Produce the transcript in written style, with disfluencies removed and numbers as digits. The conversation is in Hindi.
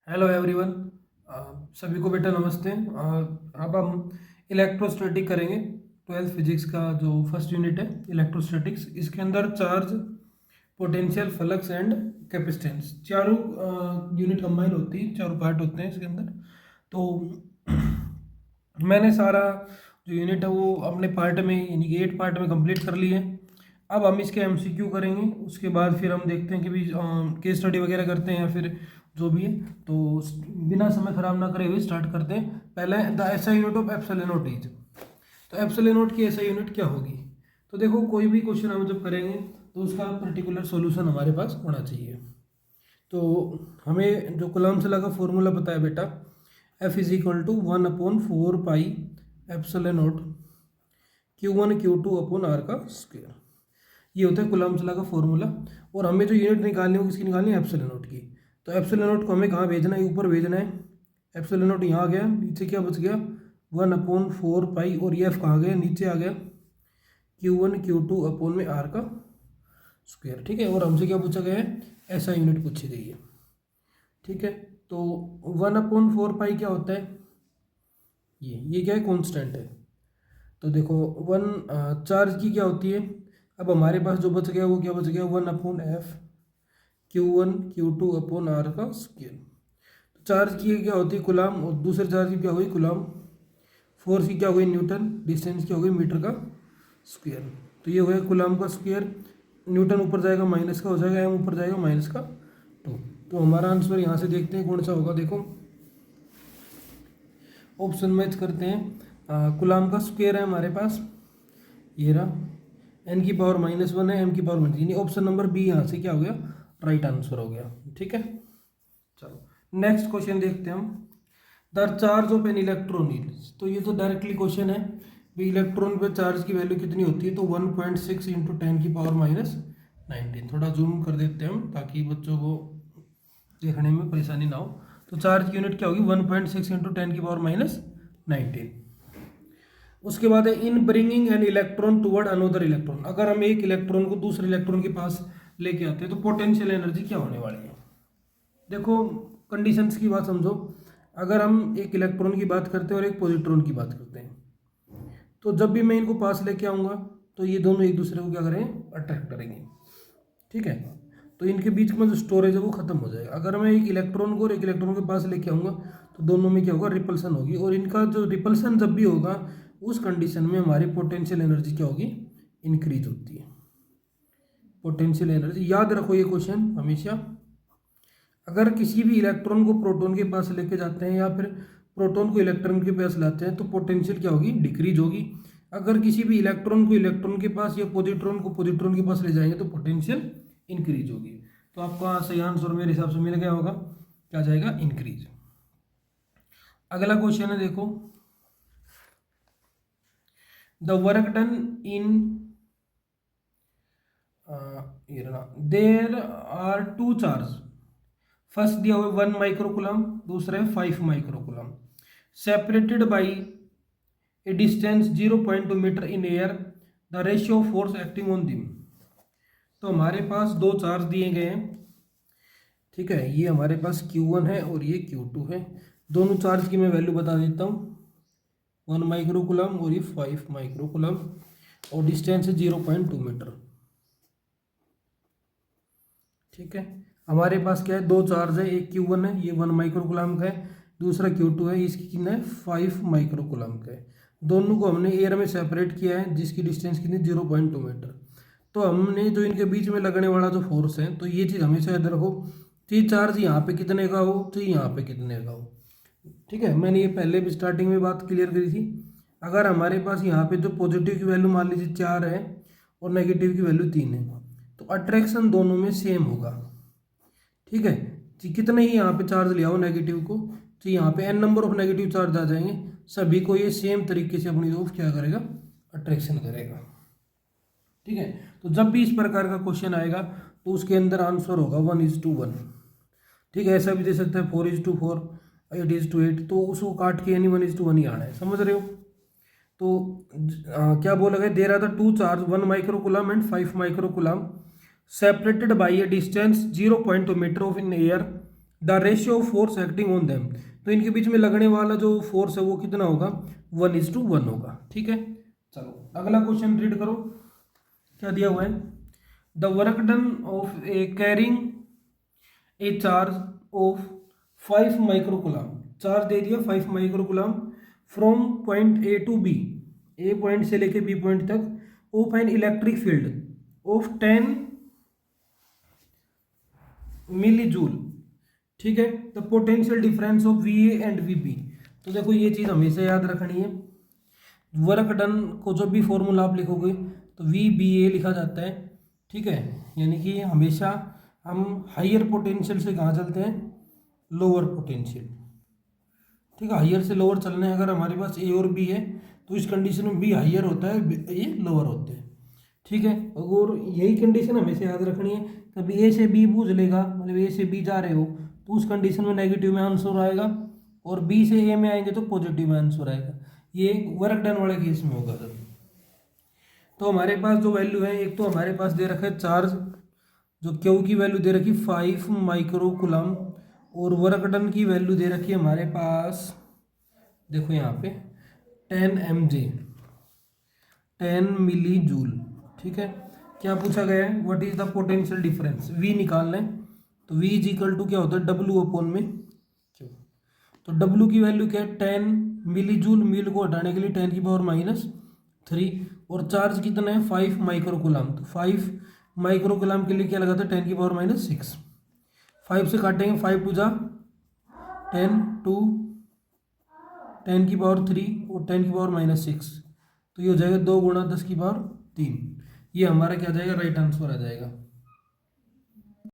Hello everyone. सभी को बेटा नमस्ते। अब हम इलेक्ट्रोस्टैटिक करेंगे। 12th फिजिक्स का जो फर्स्ट यूनिट है इलेक्ट्रोस्टैटिक्स, इसके अंदर charge, potential, flux and capacitance चारों यूनिट कंबाइन होती है, चारों पार्ट होते हैं इसके अंदर। तो मैंने सारा जो यूनिट है वो अपने पार्ट में यानी कि 8 पार्ट में कंप्लीट कर लिए। अब हम इसके एमसीक्यू करेंगे, उसके बाद फिर हम देखते हैं कि भी केस स्टडी वगैरह करते हैं या फिर जो भी है। तो बिना समय खराब ना करे हुए स्टार्ट करते हैं। पहले the SI unit of epsilon not is. तो एप्सिलॉन नॉट की एसआई यूनिट क्या होगी? तो देखो, कोई भी क्वेश्चन हम जब करेंगे तो उसका पर्टिकुलर सॉल्यूशन हमारे पास होना चाहिए। तो हमें जो कूलम्ब लॉ का फॉर्मूला पता है बेटा, F is equal to 1/4 pi epsilon not Q1 Q2 upon R का स्क्वायर। ये होता है कूलम्ब लॉ का फॉर्मूला। और हमें जो यूनिट निकालनी है वो किसकी निकालनी है? एप्सिलॉन नॉट की। तो एप्सिलॉन नॉट को हमें कहाँ भेजना है? ऊपर भेजना है। एप्सिलॉन नॉट यहाँ आ गया, नीचे क्या बच गया? 1/4 पाई, और ये एफ कहाँ गया? नीचे आ गया। Q1 Q2 अपॉन में आर का स्क्वायर। ठीक है। और हमसे क्या पूछा गया है? ऐसा यूनिट पूछी गई है। ठीक है। तो 1/4 पाई क्या होता है? ये क्या है? कांस्टेंट है। तो देखो, चार्ज की क्या होती है? अब हमारे पास जो बच गया वो क्या बच गया? 1/F Q1 Q2 upon R का स्क्वायर। तो चार्ज की क्या होती है? कूलम्ब। और दूसरे चार्ज की क्या हुई? कूलम्ब। फोर्स की क्या हुई? न्यूटन। डिस्टेंस क्या हो गई? मीटर का स्क्वायर। तो ये हो गया कूलम्ब का स्क्वायर। न्यूटन ऊपर जाएगा माइनस का हो जाएगा, एम ऊपर जाएगा माइनस का 2। तो हमारा आंसर यहाँ से देखते हैं कौन सा होगा। देखो, ऑप्शन मैच करते हैं। कूलम्ब का स्क्वायर है हमारे पास, ये रहा। एन की पावर -1 है, एम की पावर -, यानी ऑप्शन नंबर बी यहाँ से क्या हो गया? राइट आंसर हो गया। ठीक है। चलो नेक्स्ट क्वेश्चन देखते हैं हम। The charge of an electron is. तो ये तो डायरेक्टली क्वेश्चन है भी, इलेक्ट्रॉन पे चार्ज की वैल्यू कितनी होती है? तो 1.6 इंटू 10 की पावर -19। थोड़ा जूम कर देते हैं हम ताकि बच्चों को देखने में परेशानी ना हो। तो चार्ज की यूनिट क्या होगी? 1.6 इंटू 10 की पावर -19। उसके बाद है in bringing an electron toward another electron. अगर हम एक इलेक्ट्रॉन को दूसरे इलेक्ट्रॉन के पास लेके आते हैं तो पोटेंशियल एनर्जी क्या होने वाली है? देखो, कंडीशंस की बात समझो। अगर हम एक इलेक्ट्रॉन की बात करते हैं और एक पॉजिट्रॉन की बात करते हैं, तो जब भी मैं इनको पास लेके आऊँगा तो ये दोनों एक दूसरे को क्या करेंगे? अट्रैक्ट करेंगे। ठीक है। तो इनके बीच में जो स्टोरेज है वो खत्म हो जाएगा। अगर मैं एक इलेक्ट्रॉन को और एक इलेक्ट्रॉन के पास लेके आऊँगा तो दोनों में क्या होगा? रिपल्सन होगी। और इनका जो रिपल्सन जब भी होगा उस कंडीशन में हमारी पोटेंशियल एनर्जी क्या होगी? इंक्रीज होती है। पोटेंशियल एनर्जी याद रखो ये क्वेश्चन हमेशा। अगर किसी भी इलेक्ट्रॉन को प्रोटॉन के पास लेके जाते हैं या फिर प्रोटॉन को इलेक्ट्रॉन के पास लाते हैं तो पोटेंशियल क्या होगी? डिक्रीज होगी। अगर किसी भी इलेक्ट्रॉन को इलेक्ट्रॉन के पास या पॉजिट्रॉन को पॉजिट्रॉन के पास ले जाएंगे तो पोटेंशियल इंक्रीज होगी। तो आपका सही आंसर मेरे हिसाब से मिल गया होगा, क्या जाएगा? इंक्रीज। अगला क्वेश्चन है, देखो, the work done in there are two charge. First दिया हुआ 1 माइक्रोकुलम, दूसरा है 5 microcoulomb, separated by a distance 0.2 metre in air, the ratio of force acting on them. तो हमारे पास दो चार्ज दिए गए हैं। ठीक है। ये हमारे पास Q1 है और ये Q2 है। दोनों चार्ज की मैं वैल्यू बता देता हूँ। 1 माइक्रोकुलम और ये 5 माइक्रोकुलम, और डिस्टेंस है 0.2 मीटर। ठीक है। हमारे पास क्या है? दो चार्ज है, एक Q1 है, ये 1 माइक्रोकुलम का है, दूसरा Q2 है, इसकी कितना है? 5 माइक्रोकुलम का है। दोनों को हमने एयर में सेपरेट किया है, जिसकी डिस्टेंस कितनी? 0.2 मीटर। तो हमने जो इनके बीच में लगने वाला जो फोर्स है, तो ये चीज़ हमेशा याद रखो। तो ये चार्ज यहाँ पे कितने का हो, तो यहाँ पे कितने का हो। ठीक है। मैंने ये पहले भी स्टार्टिंग में बात क्लियर करी थी। अगर हमारे पास यहाँ पे जो पॉजिटिव की वैल्यू मान लीजिए 4 है और नेगेटिव की वैल्यू 3 है, तो अट्रैक्शन दोनों में सेम होगा। ठीक है। तो कितने ही यहाँ पे चार्ज ले आओ नेगेटिव को, तो यहाँ पे n number of negative charge आ जाएंगे, सभी को ये सेम तरीके से अपनी तरफ क्या करेगा? अट्रैक्शन करेगा। ठीक है। तो जब भी इस प्रकार का क्वेश्चन आएगा तो उसके अंदर आंसर होगा 1:1। ठीक है। ऐसा भी दे सकता है 4:4, 8:8, तो उसको काट के यानी 1:1 ही आना है। समझ रहे हो? तो क्या बोला गया? There are the two charge 1 microcoulomb and 5 microcoulomb separated by a distance 0.2 metre of in air, the ratio of force acting on them, तो इनके बीच में लगने वाला जो फोर्स है वो कितना होगा, 1:1 होगा। ठीक है, चलो अगला क्वेश्चन रीड करो, क्या दिया हुआ है। The work done of a carrying a charge of 5 microcoulomb, charge दे दिया 5 microcoulomb from point A to B, A point से लेके बी पॉइंट तक of an electric field of 10 milli joule. ठीक है, the potential difference of V A and V B. तो देखो ये चीज़ हमेशा याद रखनी है, वर्क डन को जब भी फॉर्मूला आप लिखोगे तो वी बी ए लिखा जाता है। ठीक है, यानी कि हमेशा हम हायर पोटेंशियल से कहाँ चलते हैं, लोअर पोटेंशियल। ठीक है, हायर से लोअर चलने अगर हमारे पास ए और बी है तो इस कंडीशन में बी हायर होता है, ये लोअर होते हैं। ठीक है, और यही कंडीशन हमेशा याद रखनी है, कभी ए से बी पूछ लेगा, मतलब ए से बी जा रहे हो तो उस कंडीशन में नेगेटिव में आंसर आएगा, और बी से ए में आएंगे तो पॉजिटिव में आंसर आएगा। ये वर्क डन वाले केस में होगा सर। तो हमारे पास जो वैल्यू है, एक तो हमारे पास दे रखा है चार्ज, जो क्यू की वैल्यू दे रखी 5 माइक्रोकुलम, और वर्क डन की वैल्यू दे रखी है हमारे पास, देखो यहाँ पे 10 mj, 10 मिली जूल। ठीक है, क्या पूछा गया है, what is the potential difference, we निकालना है। तो वी इज इक्वल टू क्या होता है, डब्ल्यू अपॉन में क्यू। तो डब्ल्यू की वैल्यू क्या है, 10 मिली जूल, मिल को हटाने के लिए 10⁻³ और चार्ज कितना है 5 माइक्रोकुलम, तो 5 माइक्रोकुलम के लिए क्या लगा था 10⁻⁶। 5 से काटेंगे, 5 टू जा 10, 2 10⁻³ और 10⁻⁶, तो ये हो जाएगा 2 × 10⁻3। ये हमारा क्या आ जाएगा, राइट आंसर आ जाएगा।